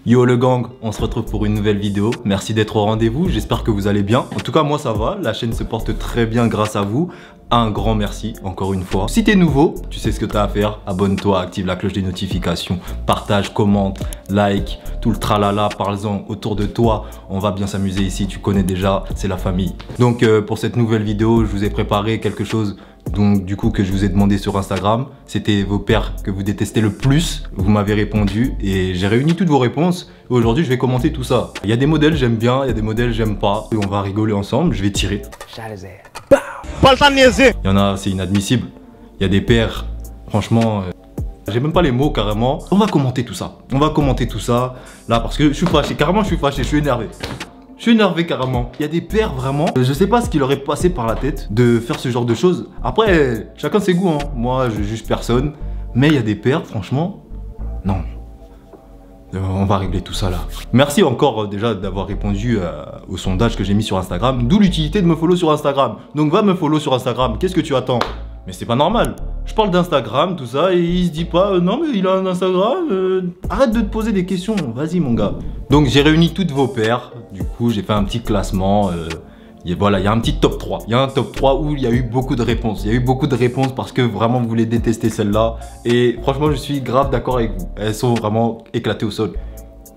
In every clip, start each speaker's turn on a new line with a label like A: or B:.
A: Yo le gang, on se retrouve pour une nouvelle vidéo. Merci d'être au rendez-vous, j'espère que vous allez bien. En tout cas moi ça va, la chaîne se porte très bien grâce à vous. Un grand merci encore une fois. Si t'es nouveau, tu sais ce que t'as à faire. Abonne-toi, active la cloche des notifications, partage, commente, like, tout le tralala, parle-en autour de toi. On va bien s'amuser ici, tu connais déjà, c'est la famille. Donc pour cette nouvelle vidéo, je vous ai préparé quelque chose que je vous ai demandé sur Instagram. C'était vos pairs que vous détestez le plus. Vous m'avez répondu et j'ai réuni toutes vos réponses. Et aujourd'hui, je vais commenter tout ça. Il y a des modèles j'aime bien, il y a des modèles j'aime pas. Et on va rigoler ensemble, je vais tirer.
B: Pas le temps de niaiser.
A: Il y en a, c'est inadmissible. Il y a des pairs, franchement, j'ai même pas les mots carrément. On va commenter tout ça. On va commenter tout ça là parce que je suis fâché. Carrément, je suis fâché, je suis énervé. Je suis énervé carrément. Il y a des pairs vraiment. Je sais pas ce qui leur est passé par la tête de faire ce genre de choses. Après, chacun ses goûts. Hein. Moi, je juge personne. Mais il y a des pairs, franchement, non. On va régler tout ça là. Merci encore déjà d'avoir répondu au sondage que j'ai mis sur Instagram. D'où l'utilité de me follow sur Instagram. Donc va me follow sur Instagram. Qu'est-ce que tu attends? Mais c'est pas normal. Je parle d'Instagram, tout ça, et il se dit pas non mais il a un Instagram. Arrête de te poser des questions. Vas-y mon gars. Donc j'ai réuni toutes vos pairs. Du coup j'ai fait un petit classement. Voilà, il y a un petit top 3. Il y a un top 3 où il y a eu beaucoup de réponses. Il y a eu beaucoup de réponses parce que vraiment vous les détestez celles-là. Et franchement, je suis grave d'accord avec vous. Elles sont vraiment éclatées au sol.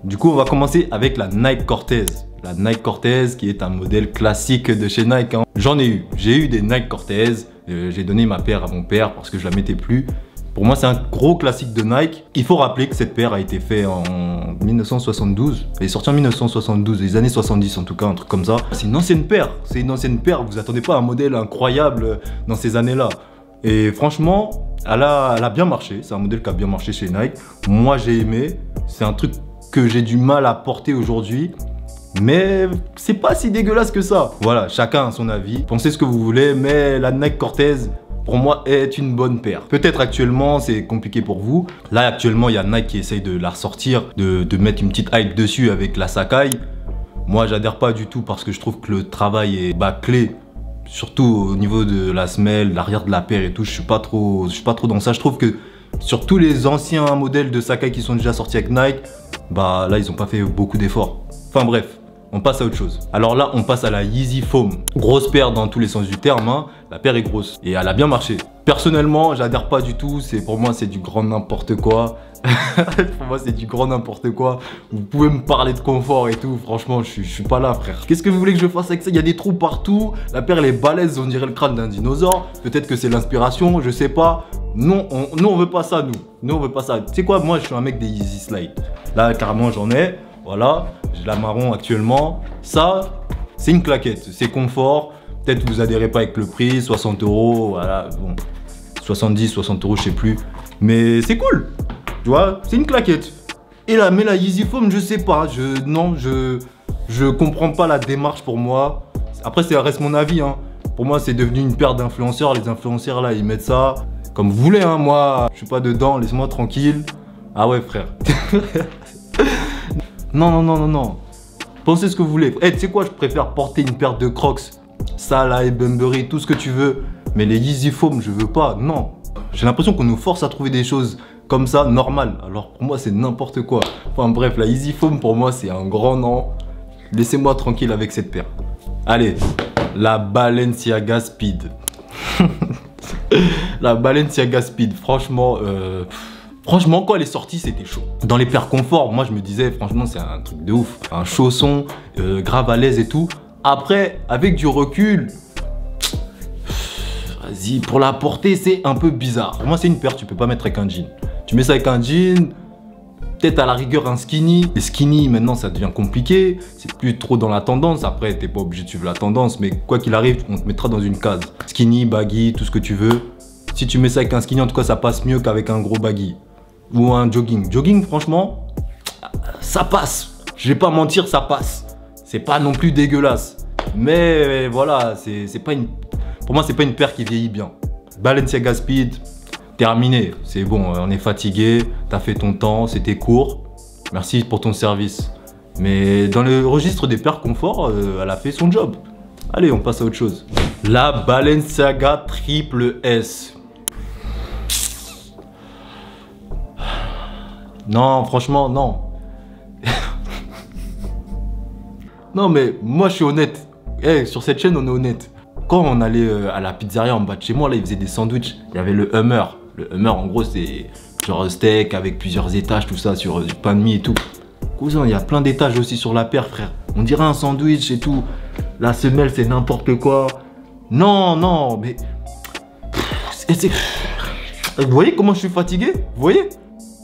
A: Du coup, on va commencer avec la Nike Cortez. La Nike Cortez qui est un modèle classique de chez Nike. Hein. J'en ai eu. J'ai eu des Nike Cortez. J'ai donné ma paire à mon père parce que je la mettais plus. Pour moi, c'est un gros classique de Nike. Il faut rappeler que cette paire a été faite en 1972. Elle est sortie en 1972, les années 70 en tout cas, un truc comme ça. C'est une ancienne paire. C'est une ancienne paire. Vous attendez pas à un modèle incroyable dans ces années-là. Et franchement, elle a bien marché. C'est un modèle qui a bien marché chez Nike. Moi, j'ai aimé. C'est un truc que j'ai du mal à porter aujourd'hui. Mais c'est pas si dégueulasse que ça. Voilà, chacun a son avis. Pensez ce que vous voulez, mais la Nike Cortez, pour moi, est une bonne paire. Peut-être actuellement, c'est compliqué pour vous. Là, actuellement, il y a Nike qui essaye de la ressortir, de mettre une petite hype dessus avec la Sacai. Moi, j'adhère pas du tout parce que je trouve que le travail est bâclé. Surtout au niveau de la semelle, l'arrière de la paire et tout. Je suis pas trop dans ça. Je trouve que sur tous les anciens modèles de Sacai qui sont déjà sortis avec Nike, bah là, ils ont pas fait beaucoup d'efforts. Enfin bref. On passe à autre chose. Alors là, on passe à la Yeezy Foam. Grosse paire dans tous les sens du terme. Hein. La paire est grosse et elle a bien marché. Personnellement, j'adhère pas du tout. Pour moi, c'est du grand n'importe quoi. Pour moi, c'est du grand n'importe quoi. Vous pouvez me parler de confort et tout. Franchement, je suis pas là, frère. Qu'est-ce que vous voulez que je fasse avec ça? Il y a des trous partout. La paire, elle est balèze. On dirait le crâne d'un dinosaure. Peut-être que c'est l'inspiration. Je sais pas. Non, on veut pas ça, nous. Nous, on veut pas ça. Tu sais quoi? Moi, je suis un mec des Yeezy Slide. Là, carrément, j'en ai. Voilà, j'ai la marron actuellement. Ça, c'est une claquette, c'est confort. Peut-être que vous adhérez pas avec le prix, 60 €, voilà, bon, 70, 60 €, je sais plus. Mais c'est cool, tu vois, c'est une claquette. Et là, mais la Yeezy Foam, je sais pas, je comprends pas la démarche pour moi. Après, ça reste mon avis, hein. Pour moi, c'est devenu une paire d'influenceurs. Les influenceurs, là, ils mettent ça comme vous voulez, hein. Moi, je suis pas dedans, laisse-moi tranquille. Ah ouais, frère. Non. Pensez ce que vous voulez. Eh, tu sais quoi, je préfère porter une paire de Crocs, Salah et Bunbury, tout ce que tu veux. Mais les Yeezy Foam, je veux pas. Non. J'ai l'impression qu'on nous force à trouver des choses comme ça, normales. Alors pour moi, c'est n'importe quoi. Enfin bref, la Yeezy Foam, pour moi, c'est un grand non. Laissez-moi tranquille avec cette paire. Allez, la Balenciaga Speed. La Balenciaga Speed, franchement... Franchement, quand elle est sortie, c'était chaud. Dans les paires confort, moi je me disais, franchement, c'est un truc de ouf. Un chausson, grave à l'aise et tout. Après, avec du recul, vas-y, pour la porter, c'est un peu bizarre. Pour moi, c'est une paire, tu peux pas mettre avec un jean. Tu mets ça avec un jean, peut-être à la rigueur un skinny. Les skinny, maintenant, ça devient compliqué. C'est plus trop dans la tendance. Après, t'es pas obligé de suivre la tendance, mais quoi qu'il arrive, on te mettra dans une case. Skinny, baggy, tout ce que tu veux. Si tu mets ça avec un skinny, en tout cas, ça passe mieux qu'avec un gros baggy. Ou un jogging. Jogging, franchement, ça passe. Je vais pas mentir, ça passe. C'est pas non plus dégueulasse. Mais voilà, c'est pas une... Pour moi, c'est pas une paire qui vieillit bien. Balenciaga Speed, terminé. C'est bon, on est fatigué. T'as fait ton temps, c'était court. Merci pour ton service. Mais dans le registre des paires confort, elle a fait son job. Allez, on passe à autre chose. La Balenciaga Triple S. Non, franchement, non. Non mais moi je suis honnête. Sur cette chaîne on est honnête. Quand on allait à la pizzeria en bas de chez moi, là ils faisaient des sandwichs. Il y avait le Hummer. Le Hummer en gros c'est genre un steak avec plusieurs étages, tout ça, sur du pain de mie et tout. Cousin, il y a plein d'étages aussi sur la paire, frère. On dirait un sandwich et tout. La semelle c'est n'importe quoi. Non, non, mais... Vous voyez comment je suis fatigué? Vous voyez?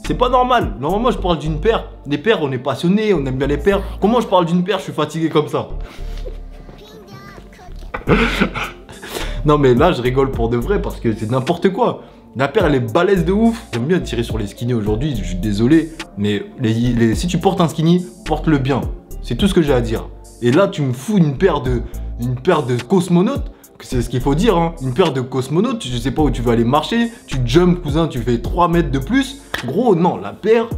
A: C'est pas normal. Normalement, je parle d'une paire. Les paires, on est passionné, on aime bien les paires. Comment je parle d'une paire, je suis fatigué comme ça? Non, mais là, je rigole pour de vrai parce que c'est n'importe quoi. La paire, elle est balèze de ouf. J'aime bien tirer sur les skinny aujourd'hui, je suis désolé. Mais si tu portes un skinny, porte-le bien. C'est tout ce que j'ai à dire. Et là, tu me fous une paire de cosmonautes. C'est ce qu'il faut dire, hein. Une paire de cosmonautes, je sais pas où tu vas aller marcher, tu jumps, cousin, tu fais 3 mètres de plus. Gros, non, la paire,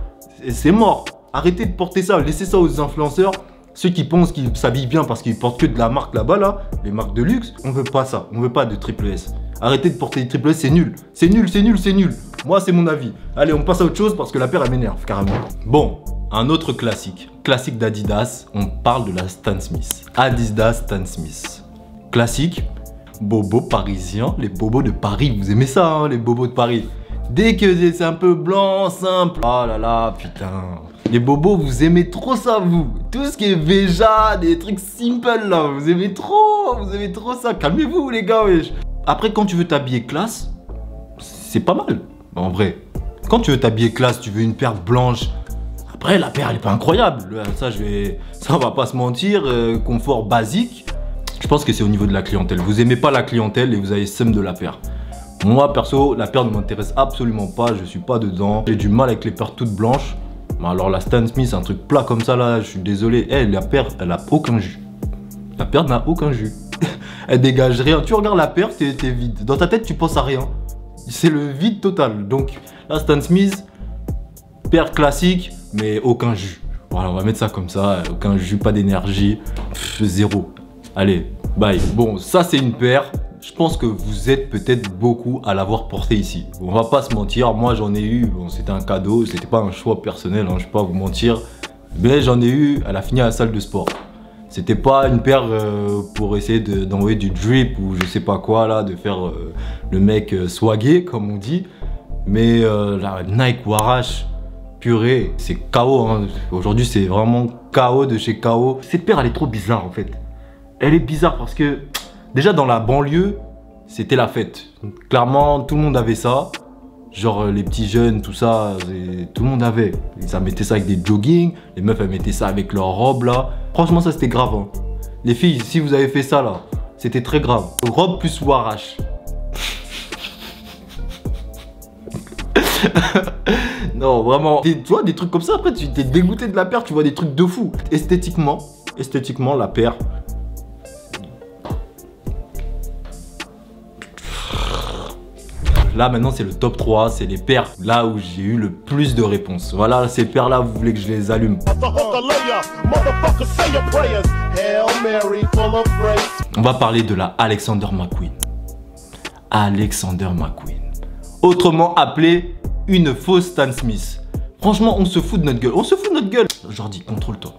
A: c'est mort. Arrêtez de porter ça, laissez ça aux influenceurs. Ceux qui pensent qu'ils s'habillent bien parce qu'ils portent que de la marque là-bas, là, les marques de luxe, on veut pas ça, on veut pas de triple S. Arrêtez de porter des triple S, c'est nul. C'est nul, c'est nul, c'est nul. Moi, c'est mon avis. Allez, on passe à autre chose parce que la paire, elle m'énerve, carrément. Bon, un autre classique. Classique d'Adidas, on parle de la Stan Smith. Adidas Stan Smith. Classique. Bobos parisiens, les bobos de Paris, vous aimez ça, hein, les bobos de Paris. Dès que c'est un peu blanc, simple. Oh là là, putain. Les bobos, vous aimez trop ça, vous. Tout ce qui est Veja, des trucs simple là, vous aimez trop ça. Calmez-vous, les gars, wesh. Après, quand tu veux t'habiller classe, c'est pas mal, en vrai. Quand tu veux t'habiller classe, tu veux une paire blanche. Après, la paire, elle est pas incroyable. Ça, on va pas se mentir, confort basique. Je pense que c'est au niveau de la clientèle. Vous aimez pas la clientèle et vous avez seum de la paire. Moi, perso, la paire ne m'intéresse absolument pas. Je suis pas dedans. J'ai du mal avec les paires toutes blanches. Mais alors, la Stan Smith, un truc plat comme ça, là, je suis désolé. La paire, elle a aucun jus. La paire n'a aucun jus. Elle dégage rien. Tu regardes la paire, t'es vide. Dans ta tête, tu penses à rien. C'est le vide total. Donc, la Stan Smith, paire classique, mais aucun jus. Voilà, on va mettre ça comme ça. Aucun jus, pas d'énergie. Zéro. Allez, bye. Bon, ça c'est une paire. Je pense que vous êtes peut-être beaucoup à l'avoir portée ici. On va pas se mentir, moi j'en ai eu. Bon, c'était un cadeau, c'était pas un choix personnel, hein, je vais pas vous mentir. Mais j'en ai eu, elle a fini à la salle de sport. C'était pas une paire pour essayer d'envoyer du drip ou je sais pas quoi là, de faire le mec swagué comme on dit. Mais la Nike Warash, purée, c'est KO. Hein. Aujourd'hui c'est vraiment KO de chez KO. Cette paire elle est trop bizarre en fait. Elle est bizarre parce que déjà dans la banlieue, c'était la fête. Clairement, tout le monde avait ça. Genre les petits jeunes, tout ça, tout le monde avait. Ça mettait ça avec des joggings, les meufs elles mettaient ça avec leurs robes là. Franchement ça c'était grave. Hein. Les filles, si vous avez fait ça là, c'était très grave. Robe plus Warash. Non vraiment, tu vois des trucs comme ça, après tu t'es dégoûté de la paire, tu vois des trucs de fou. Esthétiquement la paire. Là maintenant c'est le top 3, c'est les paires là où j'ai eu le plus de réponses. Voilà, ces paires là, vous voulez que je les allume. On va parler de la Alexander McQueen. Alexander McQueen. Autrement appelé une fausse Stan Smith. Franchement, on se fout de notre gueule. On se fout de notre gueule. Jordi, contrôle-toi.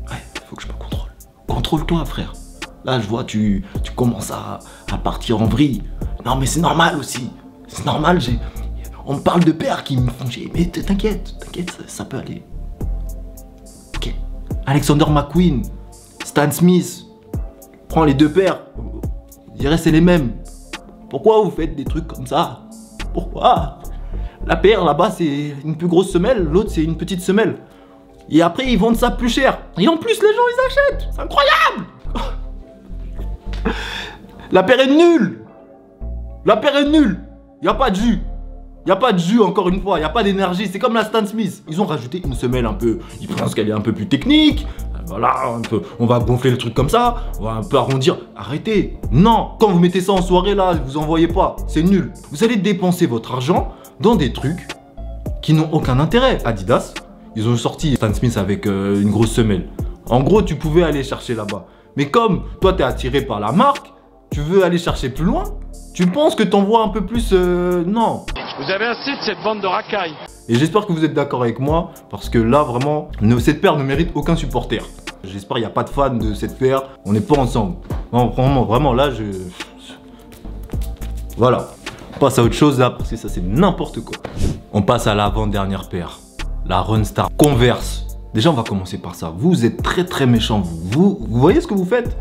A: Ouais, faut que je me contrôle. Contrôle-toi, frère. Là, je vois, tu commences à partir en vrille. Non, mais c'est normal aussi. C'est normal, on me parle de paires qui me font chier. Mais t'inquiète, ça peut aller. Ok. Alexander McQueen, Stan Smith. Prends les deux paires. Je dirais c'est les mêmes. Pourquoi vous faites des trucs comme ça? Pourquoi? La paire là-bas c'est une plus grosse semelle, l'autre c'est une petite semelle. Et après ils vendent ça plus cher. Et en plus les gens ils achètent. C'est incroyable. La paire est nulle. La paire est nulle. Il n'y a pas de jus. Il n'y a pas de jus encore une fois. Il n'y a pas d'énergie. C'est comme la Stan Smith. Ils ont rajouté une semelle un peu. Ils pensent qu'elle est un peu plus technique. Voilà, on va gonfler le truc comme ça. On va un peu arrondir. Arrêtez. Non. Quand vous mettez ça en soirée là, vous en voyez pas. C'est nul. Vous allez dépenser votre argent dans des trucs qui n'ont aucun intérêt. Adidas, ils ont sorti Stan Smith avec une grosse semelle. En gros, tu pouvais aller chercher là-bas. Mais comme toi, tu es attiré par la marque, tu veux aller chercher plus loin. Tu penses que t'en vois un peu plus... non.
B: Vous avez assez de cette bande de racailles.
A: Et j'espère que vous êtes d'accord avec moi, parce que là, vraiment, cette paire ne mérite aucun supporter. J'espère qu'il n'y a pas de fans de cette paire. On n'est pas ensemble. Non, vraiment, là, Voilà. On passe à autre chose là, parce que ça, c'est n'importe quoi. On passe à l'avant-dernière paire. La Runstar Converse. Déjà, on va commencer par ça. Vous êtes très méchants. Vous voyez ce que vous faites?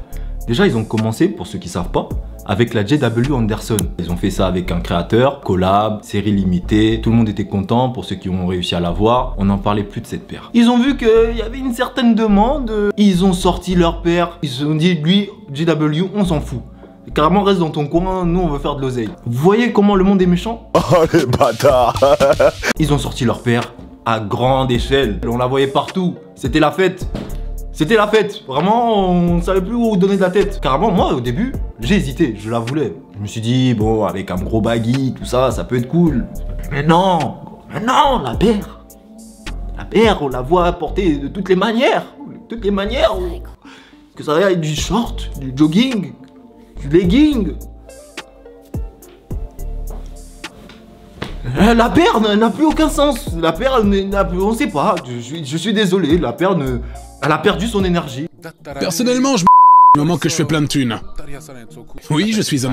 A: Déjà, ils ont commencé, pour ceux qui ne savent pas, avec la JW Anderson. Ils ont fait ça avec un créateur, collab, série limitée. Tout le monde était content pour ceux qui ont réussi à l'avoir. On n'en parlait plus de cette paire. Ils ont vu qu'il y avait une certaine demande. Ils ont sorti leur paire. Ils se sont dit, lui, JW, on s'en fout. Carrément, reste dans ton coin, nous on veut faire de l'oseille. Vous voyez comment le monde est méchant?
B: Oh les bâtards.
A: Ils ont sorti leur paire à grande échelle. On la voyait partout. C'était la fête. C'était la fête. Vraiment, on ne savait plus où donner de la tête. Carrément, moi au début, j'ai hésité, je la voulais. Je me suis dit, bon, avec un gros baggy, tout ça, ça peut être cool. Mais non, la paire. La paire, on la voit porter de toutes les manières. Toutes les manières. Que ça aille du short, du jogging, du legging. La paire n'a plus aucun sens. La paire n'a plus, on sait pas. Je suis désolé, la paire elle a perdu son énergie.
C: Personnellement, je du moment que je fais plein de thunes. Oui, je suis un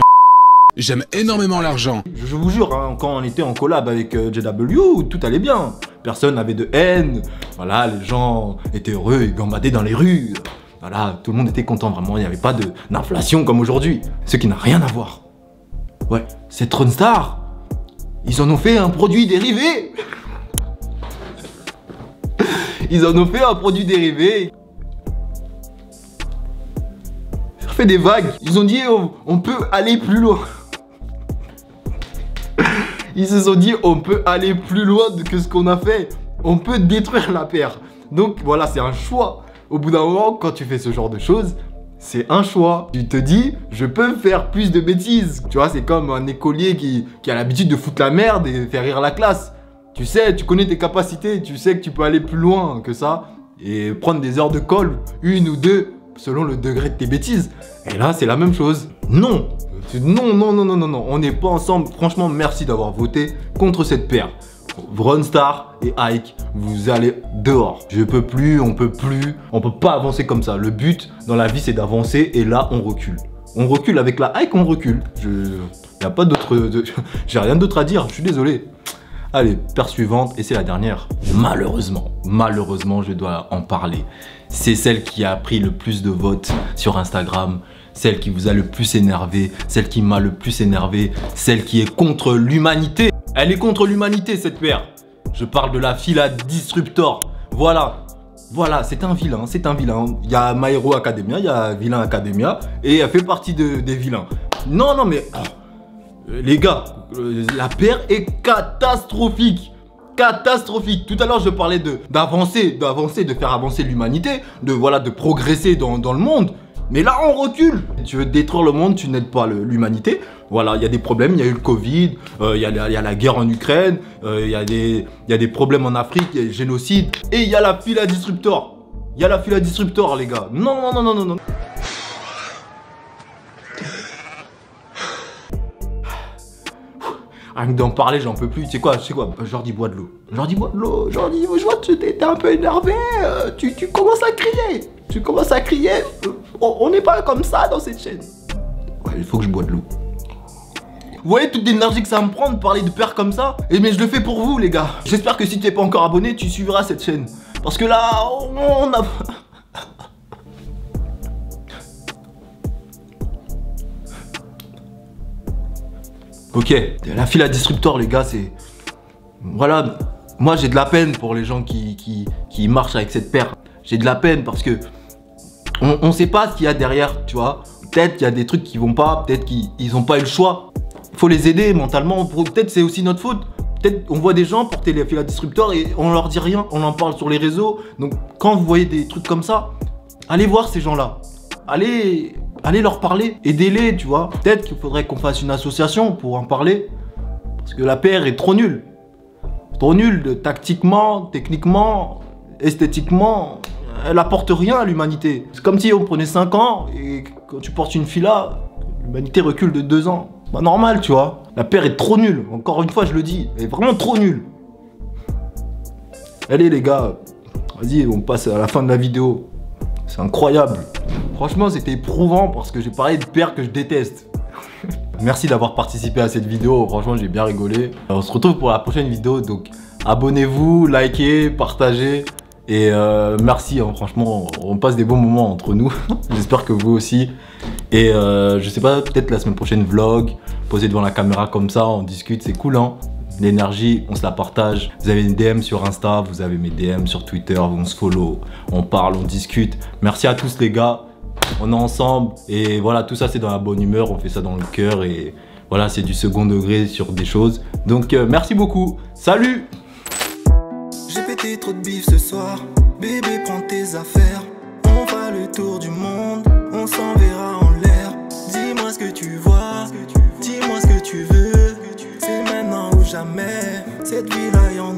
C: j'aime énormément l'argent.
A: Je vous jure, hein, quand on était en collab avec JW, tout allait bien. Personne n'avait de haine. Voilà, les gens étaient heureux et gambadaient dans les rues. Voilà, tout le monde était content, vraiment. Il n'y avait pas d'inflation comme aujourd'hui. Ce qui n'a rien à voir. Ouais, cette Runstar, ils en ont fait un produit dérivé. Ils en ont fait un produit dérivé. Ça fait des vagues. Ils ont dit on peut aller plus loin. Ils se sont dit on peut aller plus loin que ce qu'on a fait. On peut détruire la paire. Donc voilà, c'est un choix. Au bout d'un moment, quand tu fais ce genre de choses, c'est un choix. Tu te dis, je peux faire plus de bêtises. Tu vois, c'est comme un écolier qui a l'habitude de foutre la merde et faire rire la classe. Tu sais, tu connais tes capacités, tu sais que tu peux aller plus loin que ça et prendre des heures de colle, 1 ou 2, selon le degré de tes bêtises. Et là, c'est la même chose. Non, non, on n'est pas ensemble. Franchement, merci d'avoir voté contre cette paire. Runstar et Ike, vous allez dehors. Je peux plus, on peut pas avancer comme ça. Le but dans la vie, c'est d'avancer et là, on recule. On recule avec la Ike, on recule. Y a pas d'autre, j'ai rien d'autre à dire. Je suis désolé. Allez, paire suivante, et c'est la dernière. Malheureusement, je dois en parler. C'est celle qui a pris le plus de votes sur Instagram, celle qui vous a le plus énervé, celle qui m'a le plus énervé, celle qui est contre l'humanité. Elle est contre l'humanité, cette paire. Je parle de la Fila Disruptor. Voilà, c'est un vilain, Il y a My Hero Academia, il y a Villain Academia, et elle fait partie des vilains. Non, mais... les gars, la paire est catastrophique. Catastrophique. Tout à l'heure, je parlais d'avancer, de faire avancer l'humanité, de progresser dans le monde. Mais là, on recule. Tu veux détruire le monde, tu n'aides pas l'humanité. Voilà, il y a des problèmes, il y a eu le Covid, il y a la guerre en Ukraine, il y a des problèmes en Afrique, il y a le génocide. Et il y a la Fila Disruptor. Il y a la Fila Disruptor, les gars. Non. Rien que d'en parler, j'en peux plus. Tu sais quoi, Jordi, bois de l'eau. Jordi, je vois que t'es un peu énervé. Tu commences à crier. On n'est pas comme ça dans cette chaîne. Ouais, il faut que je bois de l'eau. Vous voyez toute l'énergie que ça va me prend de parler de paires comme ça? Mais je le fais pour vous, les gars. J'espère que si tu n'es pas encore abonné, tu suivras cette chaîne. Parce que là, on a... Ok, la Fila Disruptor, les gars, c'est... Voilà, moi j'ai de la peine pour les gens qui marchent avec cette paire. J'ai de la peine parce que on sait pas ce qu'il y a derrière, tu vois. Peut-être qu'il y a des trucs qui vont pas, peut-être qu'ils n'ont pas eu le choix. Il faut les aider mentalement, peut-être c'est aussi notre faute. Peut-être on voit des gens porter les Fila Disruptor et on leur dit rien, on en parle sur les réseaux. Donc quand vous voyez des trucs comme ça, allez voir ces gens-là. Allez leur parler, aidez-les, tu vois. Peut-être qu'il faudrait qu'on fasse une association pour en parler. Parce que la paire est trop nulle. Trop nulle, tactiquement, techniquement, esthétiquement. Elle apporte rien à l'humanité. C'est comme si on prenait 5 ans et quand tu portes une Fila, l'humanité recule de 2 ans. C'est pas normal, tu vois. La paire est trop nulle. Encore une fois, je le dis. Elle est vraiment trop nulle. Allez les gars, vas-y, on passe à la fin de la vidéo. C'est incroyable. Franchement, c'était éprouvant parce que j'ai parlé de pères que je déteste. Merci d'avoir participé à cette vidéo. Franchement, j'ai bien rigolé. On se retrouve pour la prochaine vidéo. Donc, abonnez-vous, likez, partagez. Et merci, hein, franchement, on passe des bons moments entre nous. J'espère que vous aussi. Et je sais pas, peut-être la semaine prochaine, vlog. Posé devant la caméra comme ça, on discute, c'est cool, hein. L'énergie, on se la partage. Vous avez une DM sur Insta, vous avez mes DM sur Twitter, on se follow, on parle, on discute. Merci à tous les gars, on est ensemble et voilà, tout ça c'est dans la bonne humeur, on fait ça dans le cœur et voilà, c'est du second degré sur des choses. Donc merci beaucoup, salut!
D: J'ai pété trop de bif ce soir, bébé prends tes affaires. On fera le tour du monde, on s'enverra en l'air. Dis-moi ce que tu vois, dis-moi ce que tu veux. C'est maintenant ou jamais, cette vie-là y'en